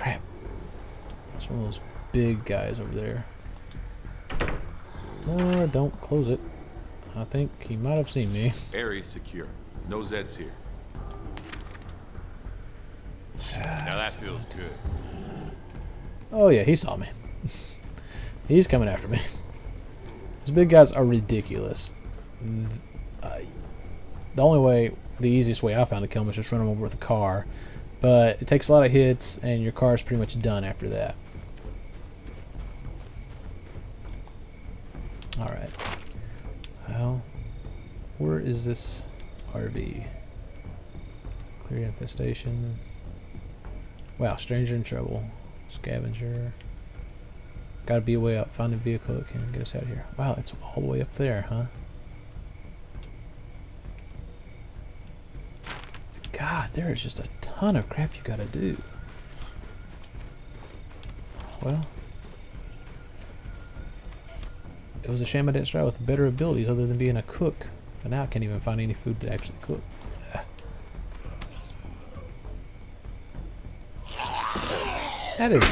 crap. That's one of those big guys over there. Don't close it. I think he might have seen me. Area secure. No Zeds here. Now that feels good. Oh yeah, he saw me. He's coming after me. These big guys are ridiculous. The only way, the easiest way I found to kill him is just run him over with a car. But it takes a lot of hits, and your car's pretty much done after that. Alright. Well, where is this RV? Clear infestation. Wow, stranger in trouble. Scavenger. Gotta be a way up. Find a vehicle that can get us out of here. Wow, it's all the way up there, huh? God, there is just a ton of crap you gotta do. Well, it was a shame I didn't start with better abilities other than being a cook. But now I can't even find any food to actually cook. That is...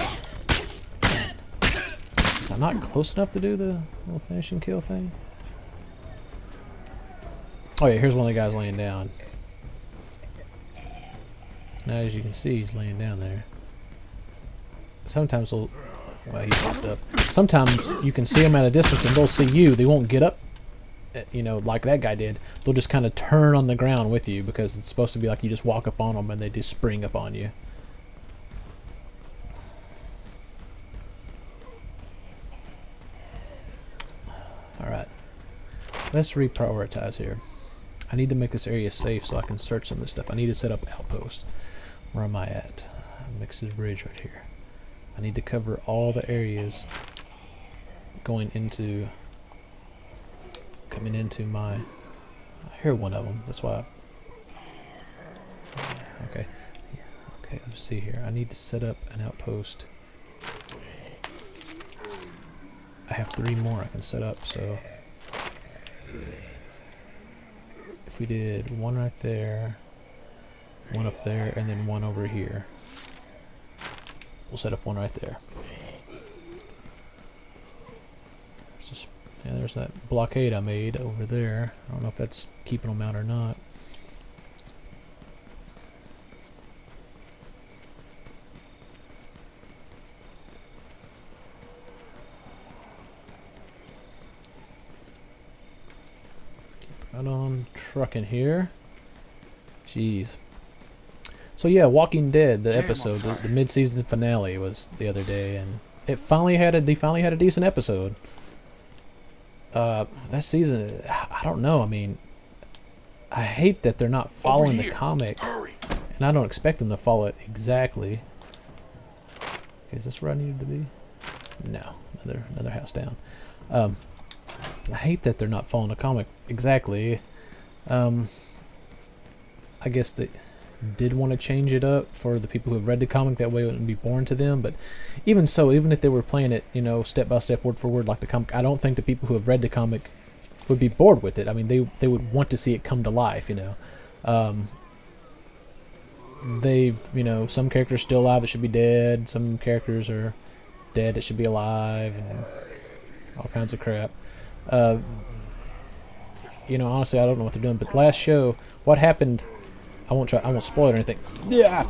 Is I not close enough to do the little finishing kill thing? Oh yeah, here's one of the guys laying down. Now as you can see, he's laying down there. Sometimes they'll... Well, he popped up. Sometimes you can see them at a distance and they'll see you. They won't get up, you know, like that guy did. They'll just kind of turn on the ground with you because it's supposed to be like you just walk up on them and they just spring up on you. Alright. Let's reprioritize here. I need to make this area safe so I can search some of this stuff. I need to set up outposts. Where am I at? Next to the bridge right here. I need to cover all the areas going into... coming into my... I hear one of them. That's why okay. Okay, let's see here. I need to set up an outpost. I have 3 more I can set up, so... If we did one right there, one up there, and then one over here. We'll set up one right there. Yeah, there's that blockade I made over there. I don't know if that's keeping them out or not. Right on trucking here. Jeez. So yeah, Walking Dead, the episode, the mid-season finale was the other day, and it finally had a decent episode. That season, I don't know. I mean, I hate that they're not following the comic, and I don't expect them to follow it exactly. Okay, is this where I needed to be? No, another house down. I hate that they're not following the comic exactly. I guess they did want to change it up for the people who have read the comic, that way it wouldn't be boring to them, but even so, even if they were playing it, you know, step by step, word for word like the comic, I don't think the people who have read the comic would be bored with it. I mean, they would want to see it come to life, you know. They've, you know, some characters still alive that should be dead, some characters are dead that should be alive, and all kinds of crap. You know, honestly, I don't know what they're doing, but last show, what happened... I won't spoil it or anything. Yeah.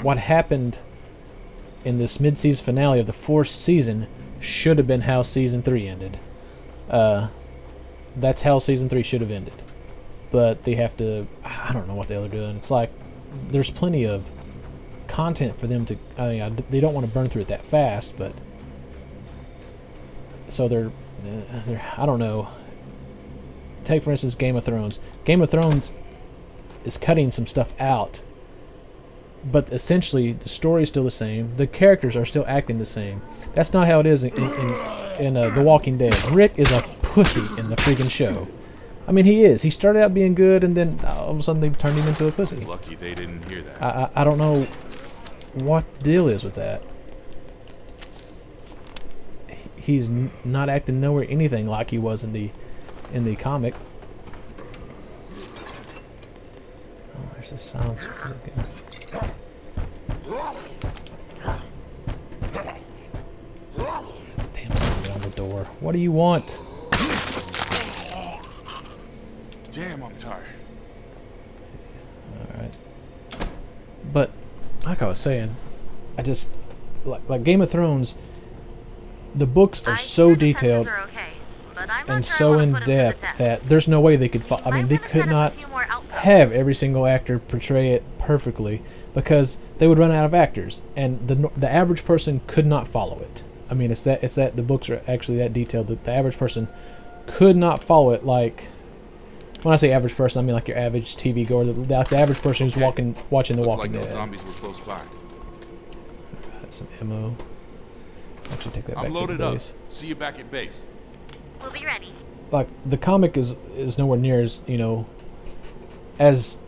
What happened in this mid-season finale of the 4th season should have been how season 3 ended. That's how season 3 should have ended. But they have to... I don't know what the hell they're doing. It's like there's plenty of content for them to... I mean, they don't want to burn through it that fast, but... So they're I don't know. Take, for instance, Game of Thrones. Game of Thrones is cutting some stuff out, but essentially the story is still the same. The characters are still acting the same. That's not how it is in The Walking Dead. Rick is a pussy in the freaking show. I mean, he is. He started out being good, and then all of a sudden they turned him into a pussy. Lucky they didn't hear that. I don't know what the deal is with that. He's not acting nowhere anything like he was in the comic. Oh, there's a silence again. Damn, somebody on the door. What do you want? Damn, I'm tired. Alright. But, like I was saying, I just... Like Game of Thrones, the books are so detailed and so in-depth that there's no way they could... I mean, they could not have every single actor portray it perfectly because they would run out of actors, and the average person could not follow it. I mean, it's that the books are actually that detailed that the average person could not follow it. Like, when I say average person, I mean like your average TV goer, the average person who's watching The Walking Dead. Zombies were close by. Got some ammo. Actually, take that back I'm loaded to the up. base. See you back at base. We'll be ready. Like, the comic is nowhere near as, you know, as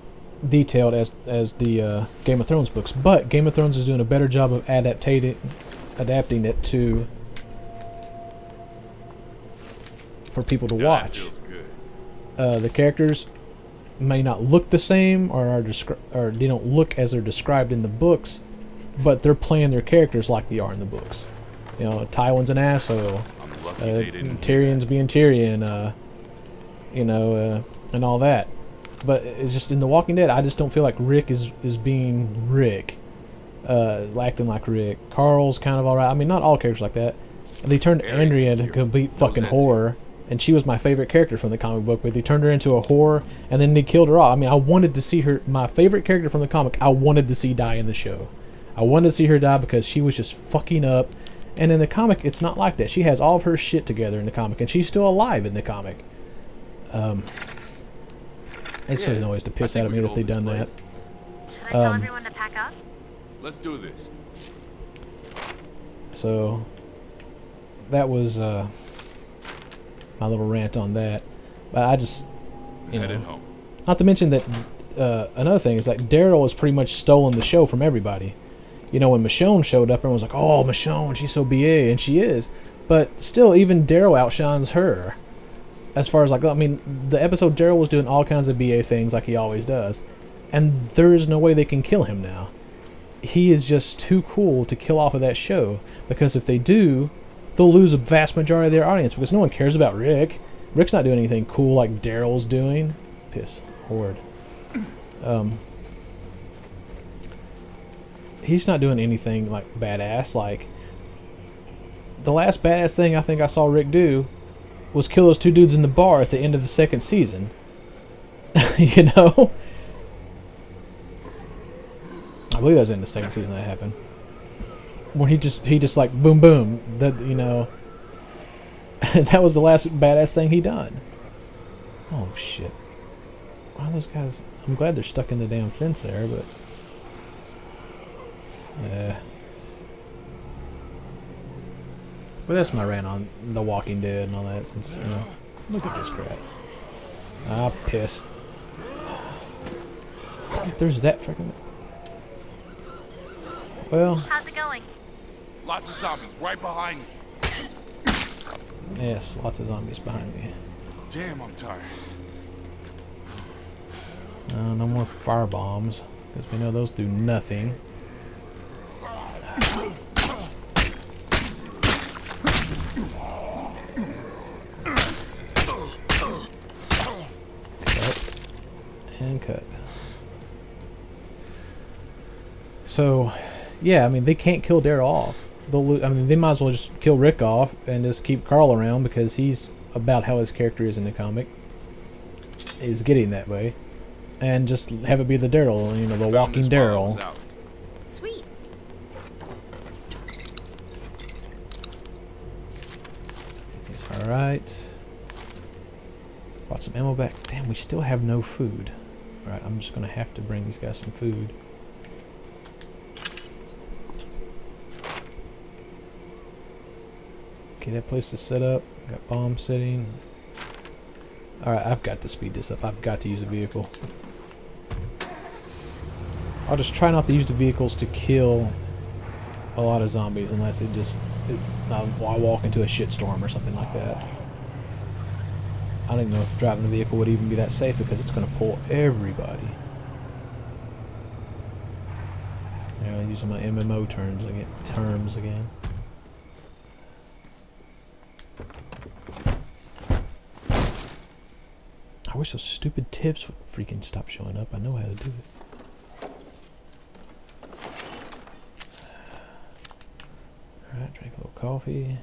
detailed as the Game of Thrones books, but Game of Thrones is doing a better job of adapting it to for people to watch. Feels good. The characters may not look the same or they don't look as they're described in the books, but they're playing their characters like they are in the books. You know, Tywin's an asshole. Tyrion's being Tyrion. You know, and all that. But it's just in The Walking Dead, I just don't feel like Rick is being Rick, acting like Rick. Carl's kind of alright. I mean, not all characters like that. They turned Andrea into a complete fucking whore, and she was my favorite character from the comic book, but they turned her into a whore, and then they killed her off. I mean, I wanted to see her, my favorite character from the comic, I wanted to see die in the show. I wanted to see her die because she was just fucking up, and in the comic, it's not like that. She has all of her shit together in the comic, and she's still alive in the comic. It's so annoys to piss out of me that they done that. Should I tell everyone to pack up? Let's do this. So that was my little rant on that. But I just, you Headed know, home. not to mention that another thing is like Daryl has pretty much stolen the show from everybody. You know, when Michonne showed up, everyone was like, "Oh, Michonne, she's so BA," and she is. But still, even Daryl outshines her. As far as like, I mean, the episode Daryl was doing all kinds of BA things like he always does, and there is no way they can kill him now. He is just too cool to kill off of that show, because if they do, they'll lose a vast majority of their audience because no one cares about Rick. Rick's not doing anything cool like Daryl's doing. Piss. Horde. He's not doing anything like badass. Like, the last badass thing I think I saw Rick do was kill those two dudes in the bar at the end of the second season. You know? I believe that was in the second season that happened. When he just like boom boom. That, you know, that was the last badass thing he done. Oh shit. Why are those guys, I'm glad they're stuck in the damn fence there, but yeah. But that's my rant on The Walking Dead and all that, since, you know, look at this crap. Ah, piss. There's that freaking... Well... How's it going? Lots of zombies right behind me. Yes, lots of zombies behind me. Damn, I'm tired. No more fire bombs, because we know those do nothing. And cut. So, yeah, I mean, they can't kill Daryl off. I mean, they might as well just kill Rick off and just keep Carl around, because he's about how his character is in the comic. Is getting that way. And just have it be the Daryl, you know, the walking Daryl. Sweet. He's alright. Brought some ammo back. Damn, we still have no food. Alright, I'm just going to have to bring these guys some food. Okay, that place is set up. Got bombs sitting. Alright, I've got to speed this up. I've got to use a vehicle. I'll just try not to use the vehicles to kill a lot of zombies, unless I walk into a shitstorm or something like that. I don't even know if driving the vehicle would even be that safe, because it's going to pull everybody. You know, using my MMO terms again. I wish those stupid tips would freaking stop showing up. I know how to do it. Alright, drink a little coffee.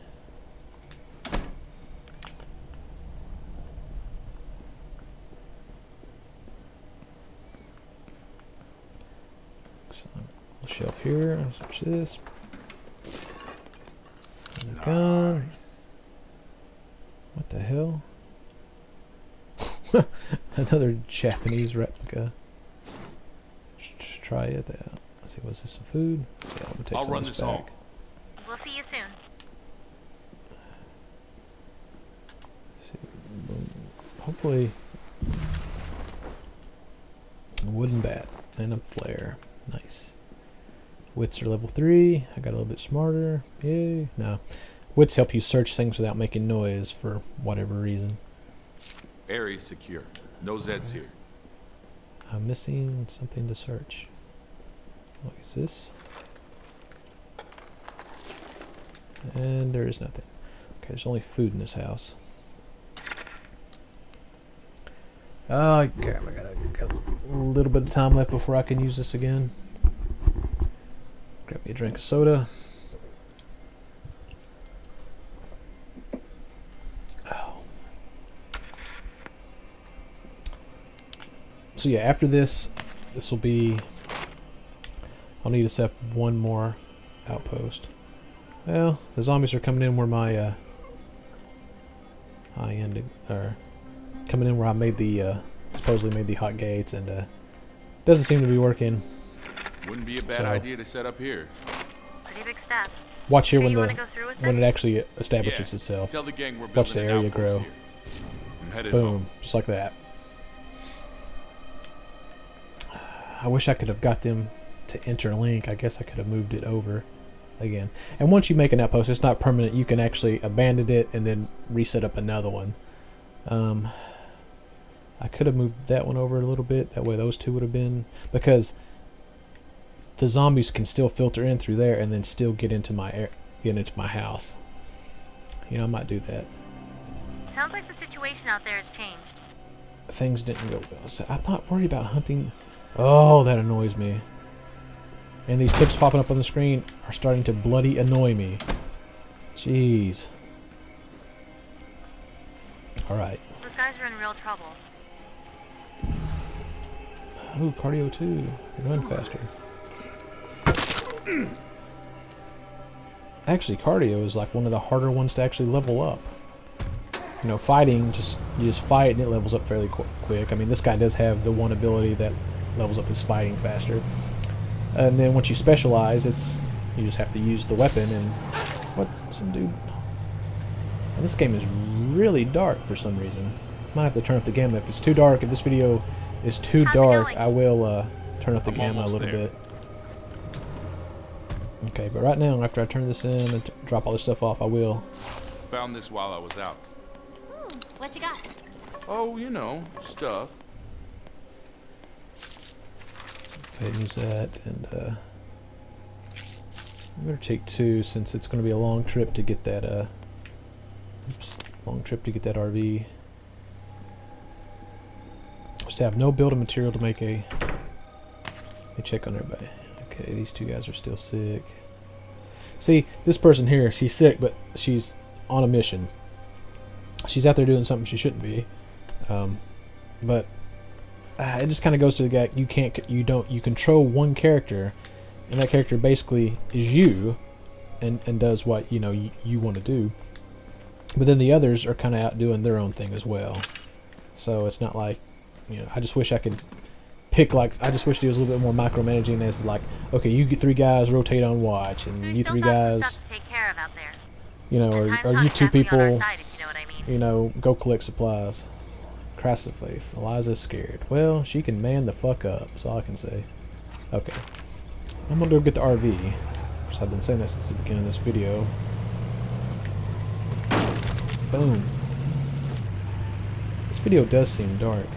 Shelf here. Search this. Nice. Gun. What the hell? Another Japanese replica. Just try it out. Let's see. Was this some food? Yeah, I'm gonna take I'll some run of this this back. home. We'll see you soon. Hopefully, a wooden bat and a flare. Nice. Wits are level 3. I got a little bit smarter. Yay. No. Wits help you search things without making noise for whatever reason. Area's secure. No Zeds here. I'm missing something to search. What is this? And there is nothing. Okay, there's only food in this house. Oh, God, I got a little bit of time left before I can use this again. Grab me a drink of soda. Oh. So yeah, after this will be... I'll need to set up one more outpost. Well, the zombies are coming in where my I ended, or coming in where I made the supposedly made the hot gates, and doesn't seem to be working. Wouldn't be a bad idea to set up here. Pretty big step. Watch here So when you the wanna go through with when it this? actually establishes Yeah, itself. Tell the gang we're Watch the building an area outpost grow. here. I'm headed Boom, home. just like that. I wish I could have got them to interlink. I guess I could have moved it over again. And once you make an outpost, it's not permanent. You can actually abandon it and then reset up another one. I could have moved that one over a little bit. That way those two would have been... Because the zombies can still filter in through there and then still get into my house. You know, I might do that. Sounds like the situation out there has changed. Things didn't go well. So I'm not worried about hunting. Oh, that annoys me. And these tips popping up on the screen are starting to bloody annoy me. Jeez. Alright. Those guys are in real trouble. Ooh, cardio 2. Run faster. Actually, cardio is like one of the harder ones to actually level up. You know, fighting, you just fight and it levels up fairly quick. I mean, this guy does have the one ability that levels up his fighting faster. And then once you specialize, you just have to use the weapon and... What? Some dude... And this game is really dark for some reason. Might have to turn up the gamma. If it's too dark, if this video is too dark, I will turn up the gamma a little bit. Okay, but right now, after I turn this in and drop all this stuff off, I will. Found this while I was out. What you got? Oh, you know, stuff. Go ahead and use that, and I'm gonna take 2 since it's gonna be a long trip to get that RV. Just have no building material to make a check on everybody. Okay, these two guys are still sick. See, this person here, she's sick, but she's on a mission. She's out there doing something she shouldn't be. But it just kind of goes to the guy, you control one character, and that character basically is you, and does what you want to do. But then the others are kind of out doing their own thing as well. So it's not like, I just wish I could pick, I just wish there was a little bit more micromanaging as like, okay, you get 3 guys rotate on watch, and you 3 guys, stuff to take care of out there. or you 2 people, On our side, if you know what I mean. Go collect supplies. Christ of faith, Eliza's scared. Well, she can man the fuck up, that's all I can say. Okay. I'm gonna go get the RV. Of course, I've been saying that since the beginning of this video. Boom. This video does seem dark.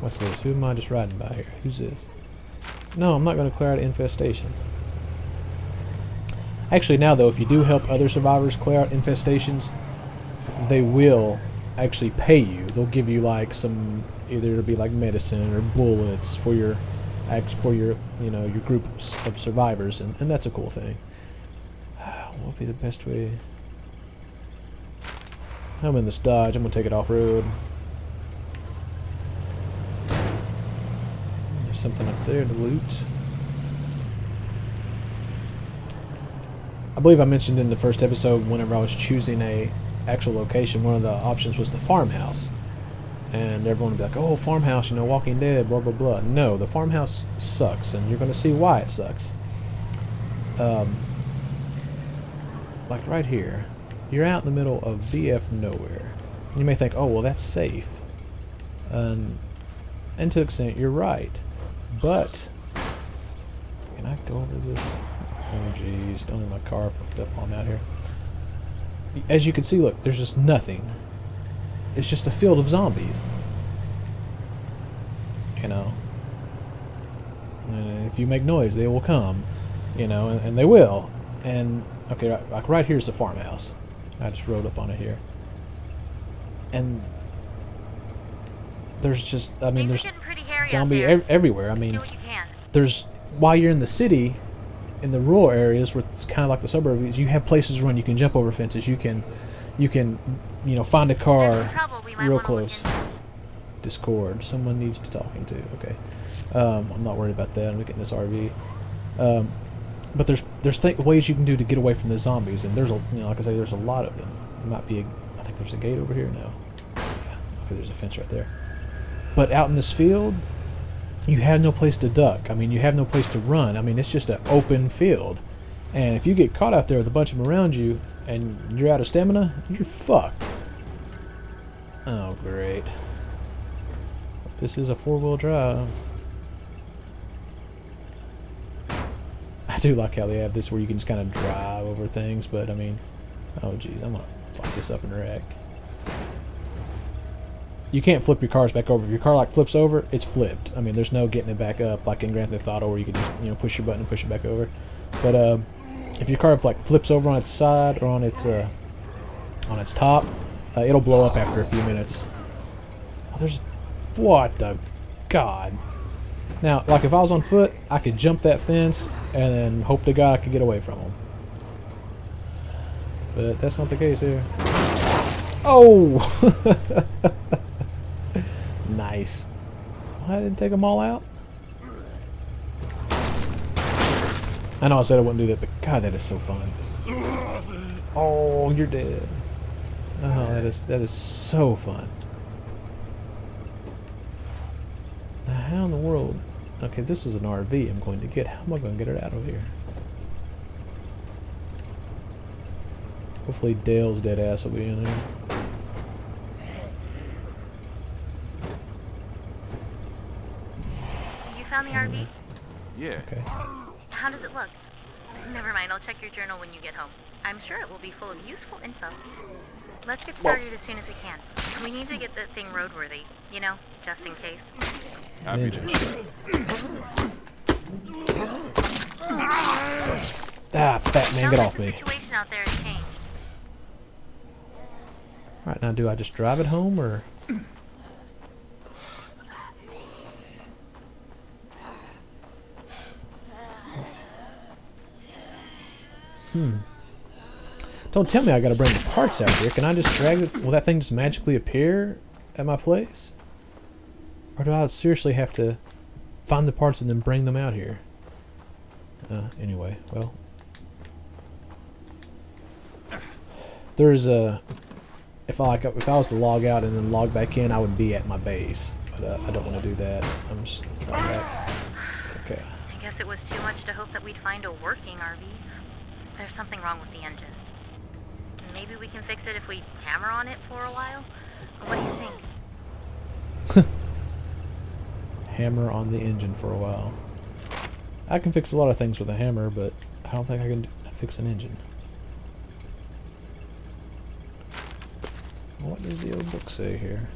What's this? Who am I just riding by here? Who's this? No, I'm not gonna clear out infestation. Actually, now though, if you do help other survivors clear out infestations, they will actually pay you. They'll give you like some, either it'll be like medicine or bullets for your you know, your group of survivors, and that's a cool thing. What would be the best way? I'm in this Dodge. I'm gonna take it off road. There's something up there to loot. I believe I mentioned in the first episode, whenever I was choosing a actual location, one of the options was the farmhouse. And everyone would be like, oh, farmhouse, you know, Walking Dead, blah, blah, blah. No, the farmhouse sucks, and you're going to see why it sucks. Like right here, you're out in the middle of BF nowhere. You may think, oh, well, that's safe. And to an extent, you're right. But, can I go over this? Oh, jeez, don't let my car fucked up while I'm out here. As you can see, look, there's just nothing. It's just a field of zombies. You know. And if you make noise, they will come. You know, and they will. And, okay, like right here's the farmhouse. I just rode up on it here. And there's just, I mean, there's zombie everywhere. I mean, there's, while you're in the city, in the rural areas where it's kind of like the suburbs, you have places to run. You can jump over fences. You can, you know, find a car real close. Discord. Someone needs to talking to. Okay. I'm not worried about that. I'm getting this RV. But there's ways you can do to get away from the zombies, and there's a, you know, like I say, there's a lot of them. There might be I think there's a gate over here. No. Yeah. Okay, there's a fence right there. But out in this field, you have no place to duck. I mean, you have no place to run. I mean, it's just an open field. And if you get caught out there with a bunch of them around you, and you're out of stamina, you're fucked. Oh, great. This is a four-wheel drive. I do like how they have this where you can just kind of drive over things, but I mean, oh jeez, I'm gonna fuck this up and wreck. You can't flip your cars back over. If your car like flips over, it's flipped. I mean, there's no getting it back up like in Grand Theft Auto where you can just, you know, push your button and push it back over. But if your car like flips over on its side or on its top, it'll blow up after a few minutes. Oh, there's, what the god. Now, like if I was on foot, I could jump that fence and then hope to God I could get away from them. But that's not the case here. Oh! Nice. Well, I didn't take them all out. I know I said I wouldn't do that, but God, that is so fun. Oh, you're dead. Oh, that is so fun. Now, how in the world? Okay, this is an RV I'm going to get. How am I going to get it out of here? Hopefully Dale's dead ass will be in there. You found the RV? Yeah. Okay. How does it look? Never mind, I'll check your journal when you get home. I'm sure it will be full of useful info. Let's get started as soon as we can. We need to get the thing roadworthy, you know, just in case. Happy to. Ah, fat man, get off me. The situation out there has changed. Alright, now do I just drive it home, or? Don't tell me I gotta bring the parts out here. Can I just drag it? Will that thing just magically appear at my place? Or do I seriously have to find the parts and then bring them out here? Anyway, well. There's a... If I was to log out and then log back in, I would be at my base. But I don't want to do that. I'm just trying back. Okay. I guess it was too much to hope that we'd find a working RV. There's something wrong with the engine. Maybe we can fix it if we hammer on it for a while? What do you think? Hammer on the engine for a while. I can fix a lot of things with a hammer, but I don't think I can fix an engine. What does the old book say here?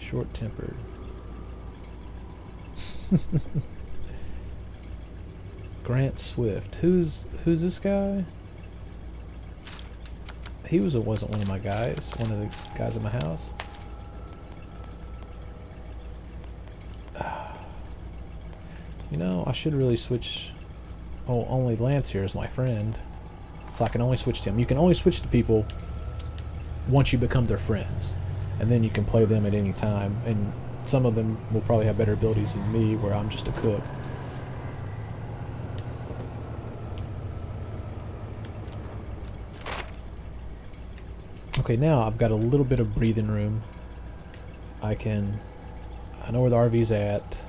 Short-tempered. Grant Swift. Who's this guy? He wasn't one of my guys. One of the guys at my house. You know, I should really switch. Oh, only Lance here is my friend, so I can only switch to him. You can only switch to people once you become their friends, and then you can play them at any time. And some of them will probably have better abilities than me, where I'm just a cook. Okay, now I've got a little bit of breathing room. I know where the RV's at.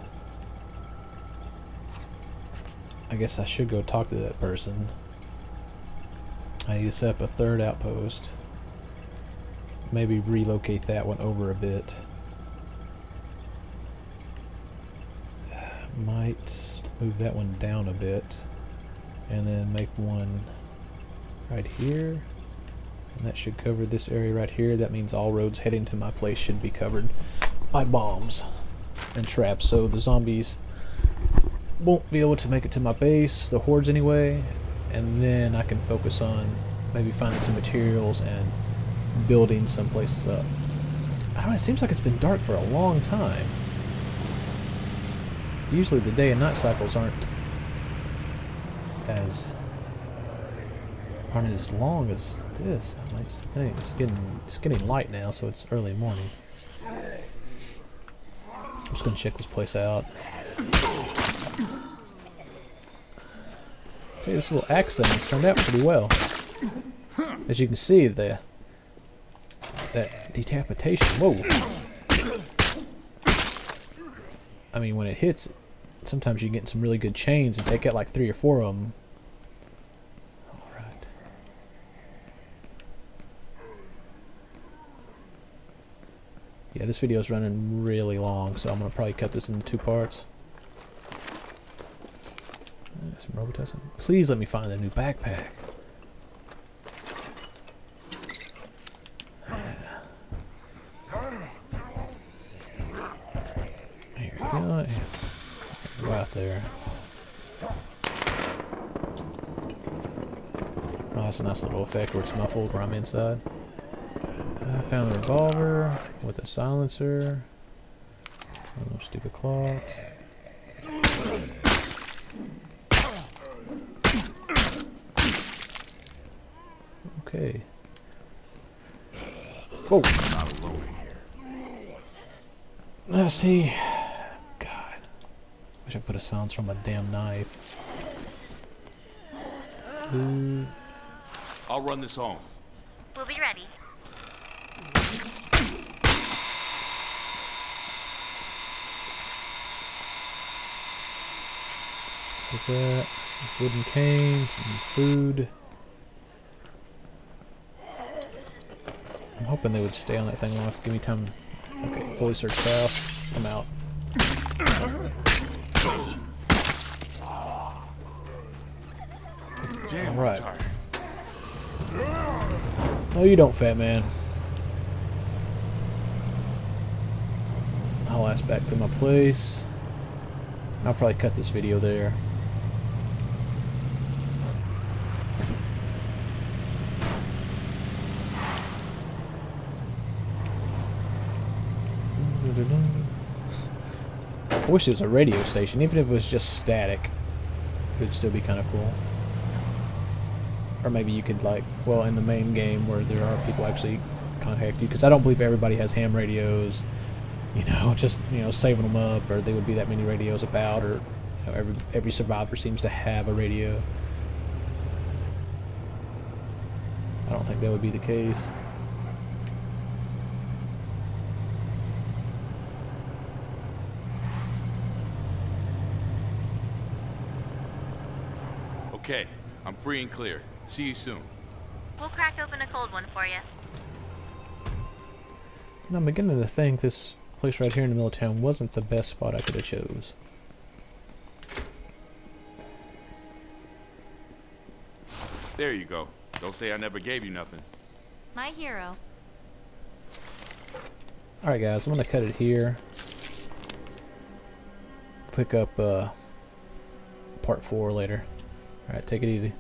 I guess I should go talk to that person. I need to set up a third outpost. Maybe relocate that one over a bit. Might move that one down a bit. And then make one right here. And that should cover this area right here. That means all roads heading to my place should be covered by bombs and traps. So the zombies won't be able to make it to my base, the hordes anyway. And then I can focus on maybe finding some materials and building some places up. I don't know, it seems like it's been dark for a long time. Usually the day and night cycles aren't as long as this. I'm just thinking it's getting light now, so it's early morning. I'm just gonna check this place out. See, this little axe thing's turned out pretty well. As you can see, that decapitation. Whoa! I mean, when it hits, sometimes you get some really good chains and take out like 3 or 4 of them. Alright. Yeah, this video is running really long, so I'm going to probably cut this into 2 parts. Some Robitussin. Please let me find a new backpack. Here we go. Go out there. Oh, that's a nice little effect where it's muffled where I'm inside. I found a revolver with a silencer. One of those stupid clocks. Okay. Whoa. Let's see. God. Wish I put a silencer on my damn knife. Ooh. I'll run this home. We'll be ready. Take that. Some wooden canes, some food. I'm hoping they would stay on that thing long enough. Give me time. Okay, fully searched house. I'm out. Damn, all right. I'm tired. No, you don't, fat man. I'll ask back to my place. I'll probably cut this video there. I wish there was a radio station, even if it was just static. It would still be kind of cool. Or maybe you could, like, well, in the main game where there are people actually contact you, because I don't believe everybody has ham radios, you know, just, you know, saving them up, or there would be that many radios about, or, you know, every survivor seems to have a radio. I don't think that would be the case. Okay, I'm free and clear. See you soon. We'll crack open a cold one for you. And I'm beginning to think this place right here in the middle of town wasn't the best spot I could have chose. There you go. Don't say I never gave you nothing. My hero. Alright guys, I'm going to cut it here. pick up part 4 later. Alright, take it easy.